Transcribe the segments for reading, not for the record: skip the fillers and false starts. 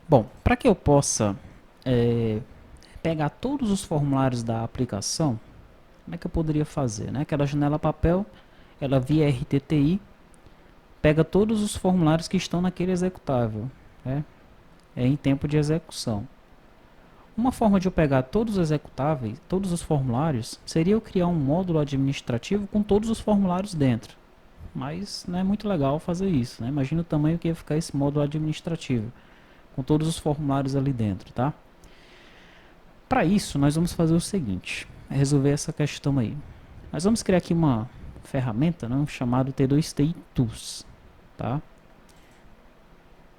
Bom, para que eu possa pegar todos os formulários da aplicação, como é que eu poderia fazer? Né? Aquela janela papel, ela via RTTI, pega todos os formulários que estão naquele executável, né? Em tempo de execução. Uma forma de eu pegar todos os executáveis, todos os formulários, seria eu criar um módulo administrativo com todos os formulários dentro. Mas não é muito legal fazer isso, né? Imagina o tamanho que ia ficar esse módulo administrativo, com todos os formulários ali dentro, tá? Para isso, nós vamos fazer o seguinte, resolver essa questão aí. Nós vamos criar aqui uma ferramenta, né, chamada T2TI Tools, tá?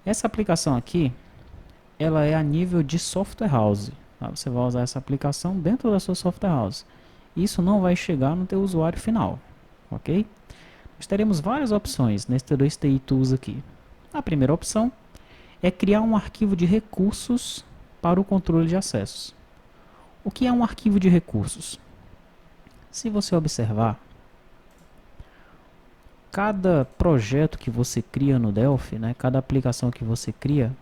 Essa aplicação aqui, ela é a nível de software house, tá? Você vai usar essa aplicação dentro da sua software house. Isso não vai chegar no teu usuário final, ok? Nós teremos várias opções nesse T2TI Tools aqui. A primeira opção é criar um arquivo de recursos para o controle de acessos. O que é um arquivo de recursos? Se você observar, cada projeto que você cria no Delphi, né, cada aplicação que você cria,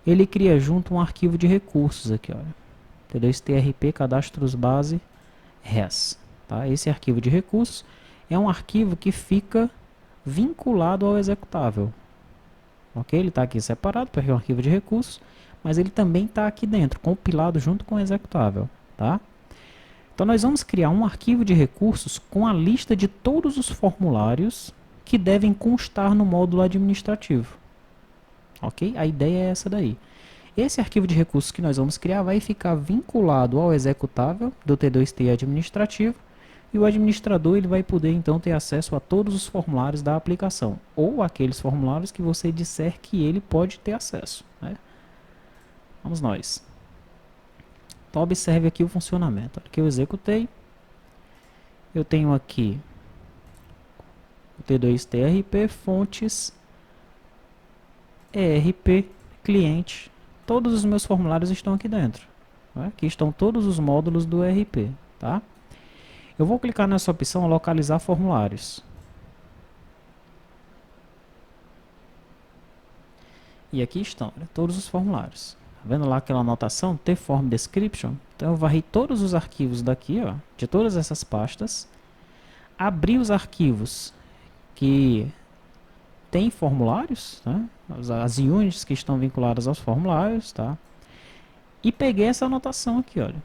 ele cria junto um arquivo de recursos aqui, olha. T2TRP cadastros base res. Tá? Esse arquivo de recursos é um arquivo que fica vinculado ao executável. Ok? Ele está aqui separado porque é um arquivo de recursos, mas ele também está aqui dentro, compilado junto com o executável. Tá? Então nós vamos criar um arquivo de recursos com a lista de todos os formulários que devem constar no módulo administrativo. Ok? A ideia é essa daí. Esse arquivo de recursos que nós vamos criar vai ficar vinculado ao executável do T2T administrativo e o administrador ele vai poder então ter acesso a todos os formulários da aplicação ou aqueles formulários que você disser que ele pode ter acesso. Né? Vamos nós. Então observe aqui o funcionamento. Aqui eu executei. Eu tenho aqui o T2TRP, fontes, ERP, cliente. Todos os meus formulários estão aqui dentro. Né? Aqui estão todos os módulos do ERP. Tá? Eu vou clicar nessa opção localizar formulários. E aqui estão, né, todos os formulários. Tá vendo lá aquela anotação, T-Form Description? Então eu varri todos os arquivos daqui, ó, de todas essas pastas. Abri os arquivos que tem formulários, né? As units que estão vinculadas aos formulários, tá? E peguei essa anotação aqui, olha.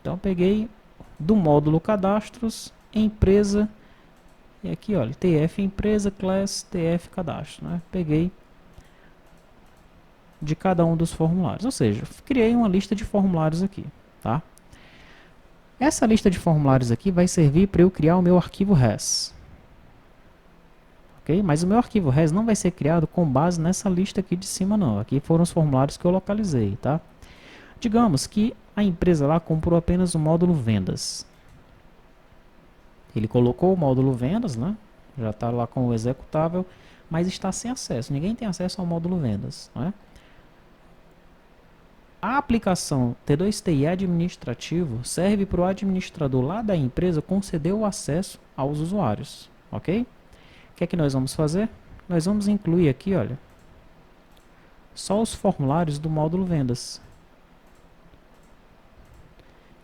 Então peguei do módulo cadastros, empresa, e aqui, olha, TF empresa, class, TF cadastro, né? Peguei de cada um dos formulários, ou seja, criei uma lista de formulários aqui, tá? Essa lista de formulários aqui vai servir para eu criar o meu arquivo res. Okay? Mas o meu arquivo res não vai ser criado com base nessa lista aqui de cima não. Aqui foram os formulários que eu localizei, tá? Digamos que a empresa lá comprou apenas o módulo vendas. Ele colocou o módulo vendas, né? Já está lá com o executável, mas está sem acesso. Ninguém tem acesso ao módulo vendas, não é? A aplicação T2TI administrativo serve para o administrador lá da empresa conceder o acesso aos usuários, ok? O que é que nós vamos fazer? Nós vamos incluir aqui, olha, só os formulários do módulo vendas.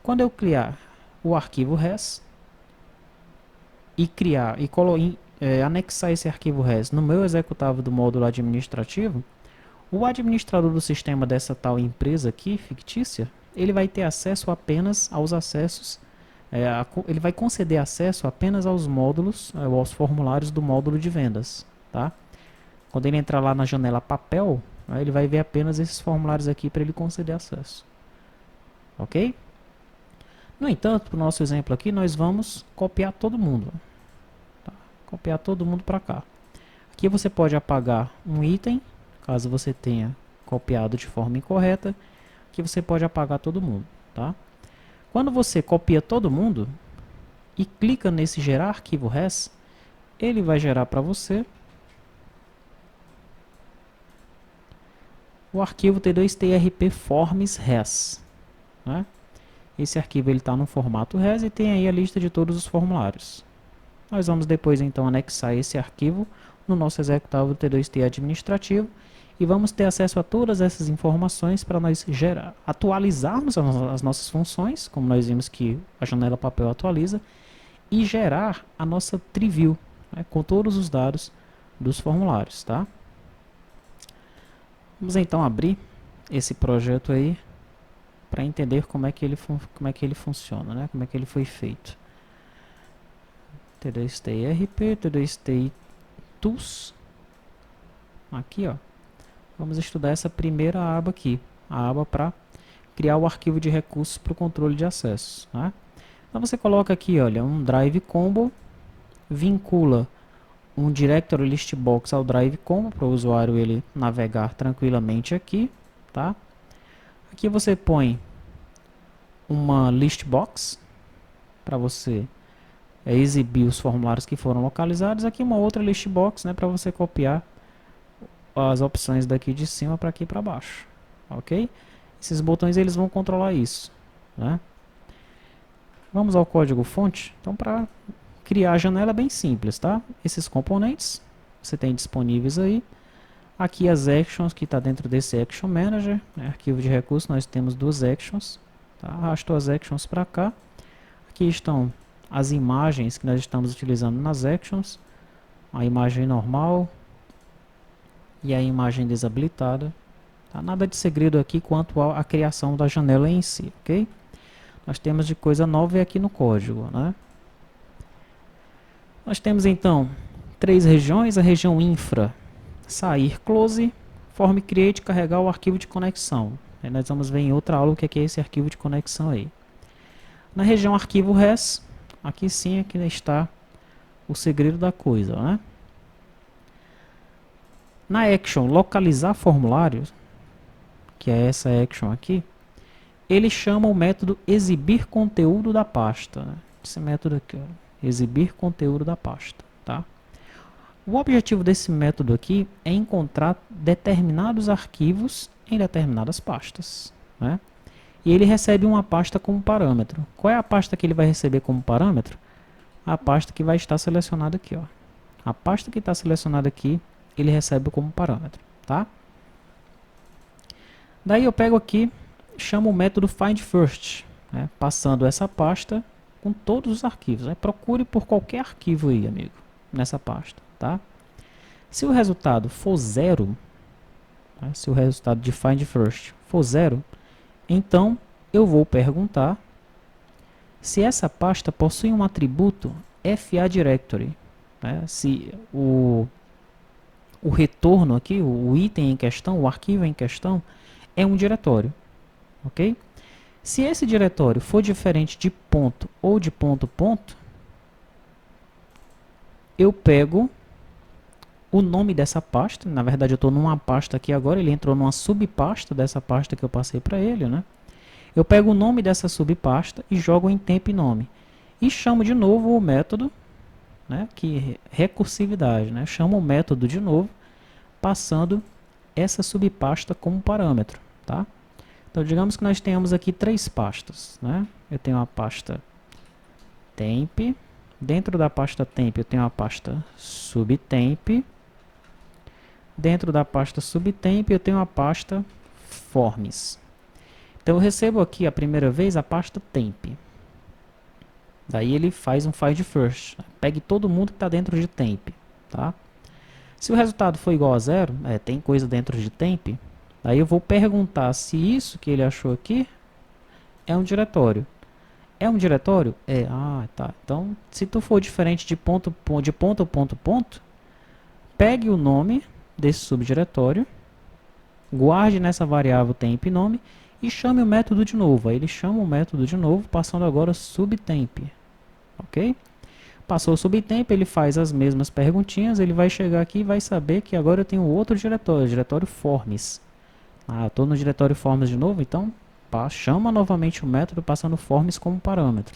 Quando eu criar o arquivo res e anexar esse arquivo res no meu executável do módulo administrativo, o administrador do sistema dessa tal empresa aqui, fictícia, ele vai ter acesso apenas aos acessos, ele vai conceder acesso apenas aos módulos, aos formulários do módulo de vendas. Tá? Quando ele entrar lá na janela papel, ele vai ver apenas esses formulários aqui para ele conceder acesso. Ok? No entanto, para o nosso exemplo aqui, nós vamos copiar todo mundo. Tá? Copiar todo mundo para cá. Aqui você pode apagar um item, caso você tenha copiado de forma incorreta, que você pode apagar todo mundo, tá? Quando você copia todo mundo e clica nesse gerar arquivo res, ele vai gerar para você o arquivo T2TRP forms res, né? Esse arquivo está no formato res e tem aí a lista de todos os formulários. Nós vamos depois então anexar esse arquivo no nosso executável T2T administrativo e vamos ter acesso a todas essas informações para nós atualizarmos as nossas funções, como nós vimos que a janela papel atualiza, e gerar a nossa TreeView, né, com todos os dados dos formulários, tá? Vamos então abrir esse projeto aí para entender como é que ele funciona, né? Como é que ele foi feito. T2TI RP, T2TI Tools. Aqui, ó. Vamos estudar essa primeira aba aqui, a aba para criar o arquivo de recursos para o controle de acesso, né? Então você coloca aqui, olha, um drive combo, vincula um directory list box ao drive combo para o usuário ele navegar tranquilamente aqui, tá? Aqui você põe uma list box para você exibir os formulários que foram localizados. Aqui uma outra list box, né, para você copiar as opções daqui de cima para aqui para baixo, ok? Esses botões eles vão controlar isso, né? Vamos ao código fonte. Então, para criar a janela é bem simples, tá? Esses componentes você tem disponíveis aí. Aqui as actions que está dentro desse Action Manager, né? Arquivo de recursos, nós temos duas actions, tá? Arrasto as actions para cá. Aqui estão as imagens que nós estamos utilizando nas actions, a imagem normal e a imagem desabilitada. Tá? Nada de segredo aqui quanto à criação da janela em si, ok? Nós temos de coisa nova aqui no código, né? Nós temos então 3 regiões: a região infra, sair close, form create, carregar o arquivo de conexão. Aí nós vamos ver em outra aula o que é esse arquivo de conexão aí. Na região arquivo res, aqui sim aqui está o segredo da coisa, né? Na action localizar formulários, que é essa action aqui, ele chama o método exibir conteúdo da pasta, né? Esse método aqui, ó, exibir conteúdo da pasta, tá? O objetivo desse método aqui é encontrar determinados arquivos em determinadas pastas, né? E ele recebe uma pasta como parâmetro. Qual é a pasta que ele vai receber como parâmetro? A pasta que vai estar selecionada aqui, ó. A pasta que está selecionada aqui, ele recebe como parâmetro, tá? Daí eu pego aqui, chamo o método findFirst, né, passando essa pasta com todos os arquivos, né? Procure por qualquer arquivo aí, amigo, nessa pasta, tá? Se o resultado for 0, né, se o resultado de findFirst for 0, então eu vou perguntar se essa pasta possui um atributo FA Directory, né? Se o retorno aqui, o item em questão, o arquivo em questão, é um diretório, ok? Se esse diretório for diferente de ponto ou de ponto, eu pego o nome dessa pasta. Na verdade eu estou numa pasta aqui agora, ele entrou numa subpasta dessa pasta que eu passei para ele, né? Eu pego o nome dessa subpasta e jogo em temp nome. E chamo de novo o método, né, que recursividade, né? Chamo o método de novo, passando essa subpasta como parâmetro, tá? Então, digamos que nós tenhamos aqui 3 pastas, né? Eu tenho a pasta temp, dentro da pasta temp eu tenho a pasta subtemp, dentro da pasta subtemp eu tenho a pasta forms. Então eu recebo aqui a primeira vez a pasta temp. Daí ele faz um findFirst, pegue todo mundo que está dentro de temp, tá? Se o resultado for igual a 0, tem coisa dentro de temp, daí eu vou perguntar se isso que ele achou aqui é um diretório. É um diretório? É. Ah, tá. Então, se tu for diferente de ponto, pegue o nome desse subdiretório, guarde nessa variável temp nome e chame o método de novo. Aí ele chama o método de novo, passando agora subtemp. Ok? Passou o subtemp, ele faz as mesmas perguntinhas, ele vai chegar aqui e vai saber que agora eu tenho outro diretório, diretório forms. Ah, eu estou no diretório forms de novo, então chama novamente o método passando forms como parâmetro.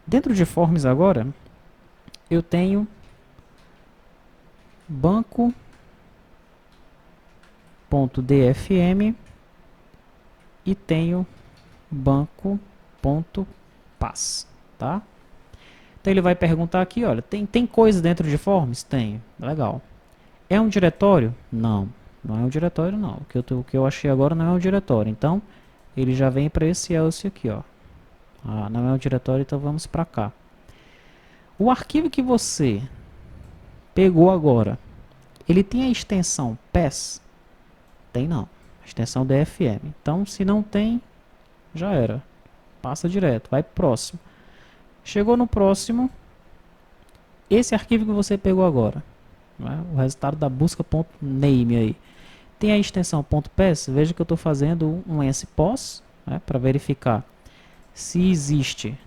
Dentro de forms agora, eu tenho banco.dfm e tenho banco.pass, tá? Então ele vai perguntar aqui, olha, tem coisa dentro de forms? Tem, legal. É um diretório? Não. Não é um diretório não. O que eu achei agora não é um diretório. Então, ele já vem para esse else aqui, ó. Ah, não é um diretório, então vamos para cá. O arquivo que você pegou agora, ele tem a extensão PES? Tem não. A extensão DFM. Então, se não tem, já era. Passa direto, vai pro próximo. Chegou no próximo, esse arquivo que você pegou agora, né, o resultado da busca.name aí, tem a extensão .pes. Veja que eu estou fazendo um spos, né, para verificar se existe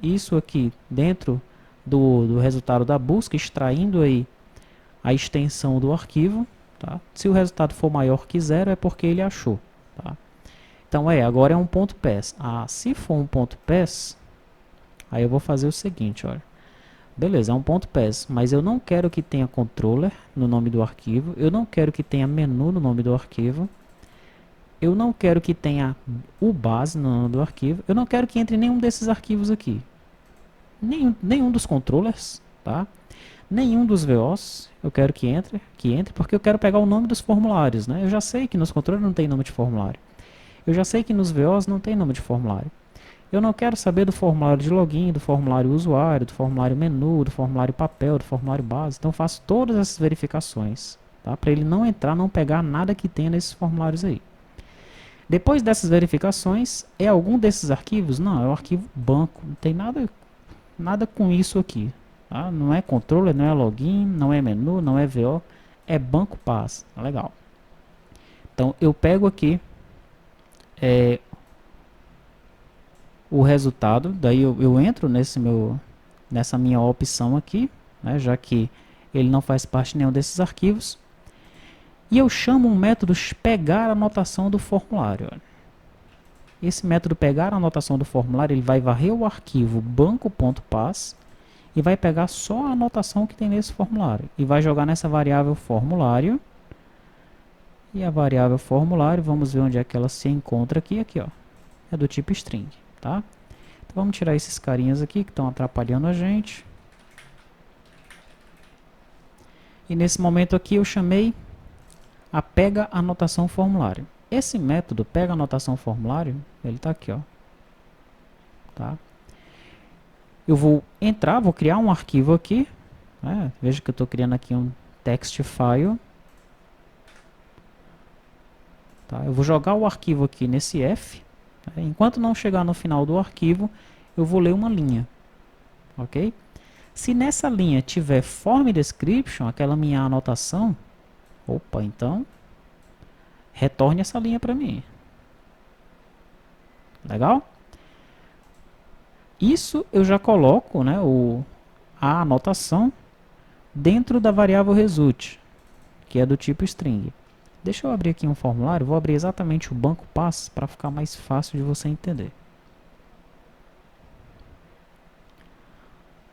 isso aqui dentro do resultado da busca, extraindo aí a extensão do arquivo. Tá? Se o resultado for maior que zero, é porque ele achou. Tá? Então, agora é um .pes. Ah, se for um .pes, aí eu vou fazer o seguinte, olha. Beleza, é um .pes, mas eu não quero que tenha controller no nome do arquivo, eu não quero que tenha menu no nome do arquivo, eu não quero que tenha o base no nome do arquivo, eu não quero que entre nenhum desses arquivos aqui. Nenhum dos controllers, tá? Nenhum dos VOs, eu quero que entre, porque eu quero pegar o nome dos formulários, né? Eu já sei que nos controllers não tem nome de formulário. Eu já sei que nos VOs não tem nome de formulário. Eu não quero saber do formulário de login, do formulário usuário, do formulário menu, do formulário papel, do formulário base. Então faço todas essas verificações, tá? Para ele não entrar, não pegar nada que tenha nesses formulários aí. Depois dessas verificações, é algum desses arquivos? Não, é o arquivo banco. Não tem nada com isso aqui. Tá? Não é controller, não é login, não é menu, não é VO. É banco pass. Legal. Então eu pego aqui o resultado, daí eu entro nessa minha opção aqui, né, já que ele não faz parte de nenhum desses arquivos, e eu chamo um método pegar a anotação do formulário. Olha. Esse método pegar a anotação do formulário, ele vai varrer o arquivo banco.pass e vai pegar só a anotação que tem nesse formulário e vai jogar nessa variável formulário. E a variável formulário, vamos ver onde é que ela se encontra aqui, ó, é do tipo string, tá? Então vamos tirar esses carinhas aqui que estão atrapalhando a gente. E nesse momento aqui eu chamei a pega anotação formulário. Esse método pega anotação formulário, ele está aqui, ó. Tá? Eu vou entrar, vou criar um arquivo aqui. Né? Veja que eu estou criando aqui um text file. Tá? Eu vou jogar o arquivo aqui nesse F. Né? Enquanto não chegar no final do arquivo, eu vou ler uma linha. Ok? Se nessa linha tiver form description, aquela minha anotação, opa, então retorne essa linha para mim. Legal? Isso eu já coloco, né, a anotação dentro da variável result, que é do tipo string. Deixa eu abrir aqui um formulário, vou abrir exatamente o banco pass para ficar mais fácil de você entender.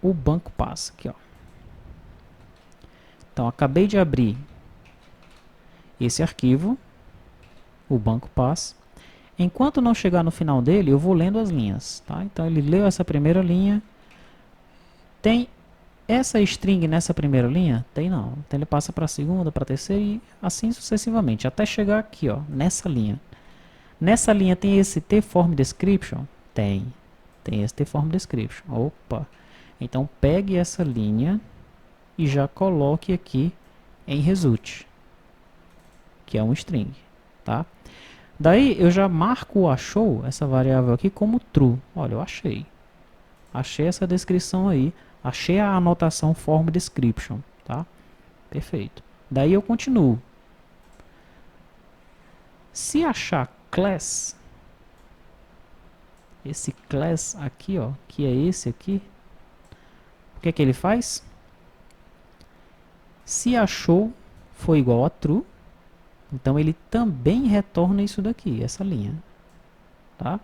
O banco pass aqui, ó. Então acabei de abrir esse arquivo, o banco pass. Enquanto não chegar no final dele, eu vou lendo as linhas, tá? Então ele leu essa primeira linha. Tem essa string nessa primeira linha? Tem não. Então ele passa para a segunda, para a terceira e assim sucessivamente, até chegar aqui, ó, nessa linha. Nessa linha tem esse t-form description? Tem. Tem esse t-form description. Opa. Então pegue essa linha e já coloque aqui em result, que é um string, tá? Daí eu já marco o achou, essa variável aqui, como true. Olha, eu achei. Achei essa descrição aí. Achei a anotação form description, tá? Perfeito. Daí eu continuo. Se achar class, esse class aqui, ó, que é esse aqui, o que é que ele faz? Se achou foi igual a true, então ele também retorna isso daqui, essa linha, tá?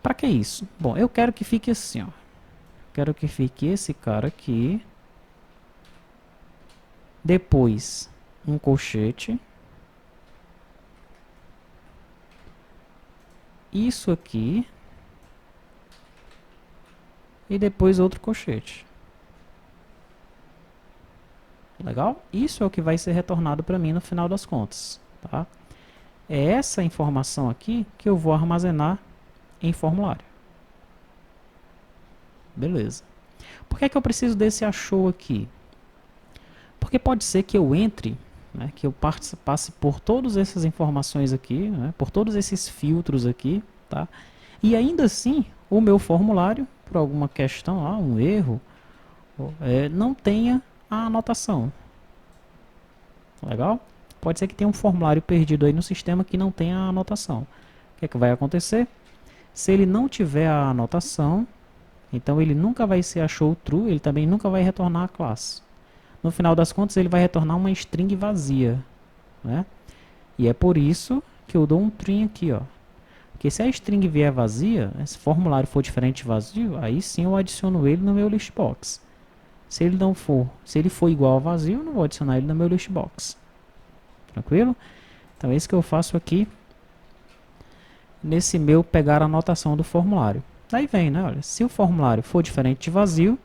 Para que isso? Bom, eu quero que fique assim, ó. Quero que fique esse cara aqui. Depois, um colchete. Isso aqui. E depois outro colchete. Legal? Isso é o que vai ser retornado para mim no final das contas, tá? É essa informação aqui que eu vou armazenar em formulário. Beleza. Por que é que eu preciso desse achou aqui? Porque pode ser que eu entre, né, que eu passe por todas essas informações aqui, né, por todos esses filtros aqui, tá? E ainda assim, o meu formulário, por alguma questão, um erro, não tenha a anotação. Legal? Pode ser que tenha um formulário perdido aí no sistema que não tenha a anotação. O que é que vai acontecer? Se ele não tiver a anotação, então ele nunca vai ser a show true, ele também nunca vai retornar a classe. No final das contas, ele vai retornar uma string vazia, né? E é por isso que eu dou um trim aqui, ó. Porque se a string vier vazia, se o formulário for diferente de vazio, aí sim eu adiciono ele no meu listbox. Se ele não for, se ele for igual a vazio, eu não vou adicionar ele no meu listbox. Tranquilo? Então é isso que eu faço aqui nesse meu pegar a anotação do formulário. Daí vem, né? Olha, se o formulário for diferente de vazio,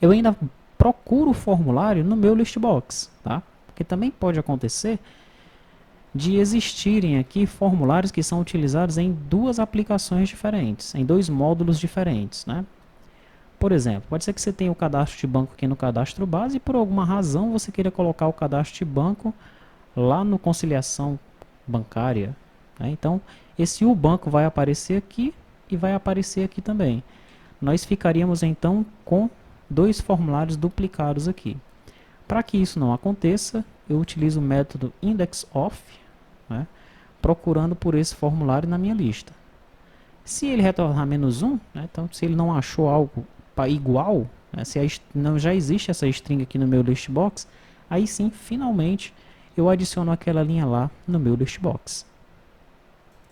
eu ainda procuro o formulário no meu listbox, tá? Porque também pode acontecer de existirem aqui formulários que são utilizados em duas aplicações diferentes, em dois módulos diferentes, né? Por exemplo, pode ser que você tenha o cadastro de banco aqui no cadastro base e por alguma razão você queira colocar o cadastro de banco lá no conciliação bancária, né? Então, esse o banco vai aparecer aqui e vai aparecer aqui também. Nós ficaríamos então com dois formulários duplicados aqui. Para que isso não aconteça, eu utilizo o método indexOf, né, procurando por esse formulário na minha lista. Se ele retornar -1, né, então se ele não achou algo igual, né, se não já existe essa string aqui no meu listbox, aí sim, finalmente, eu adiciono aquela linha lá no meu listbox.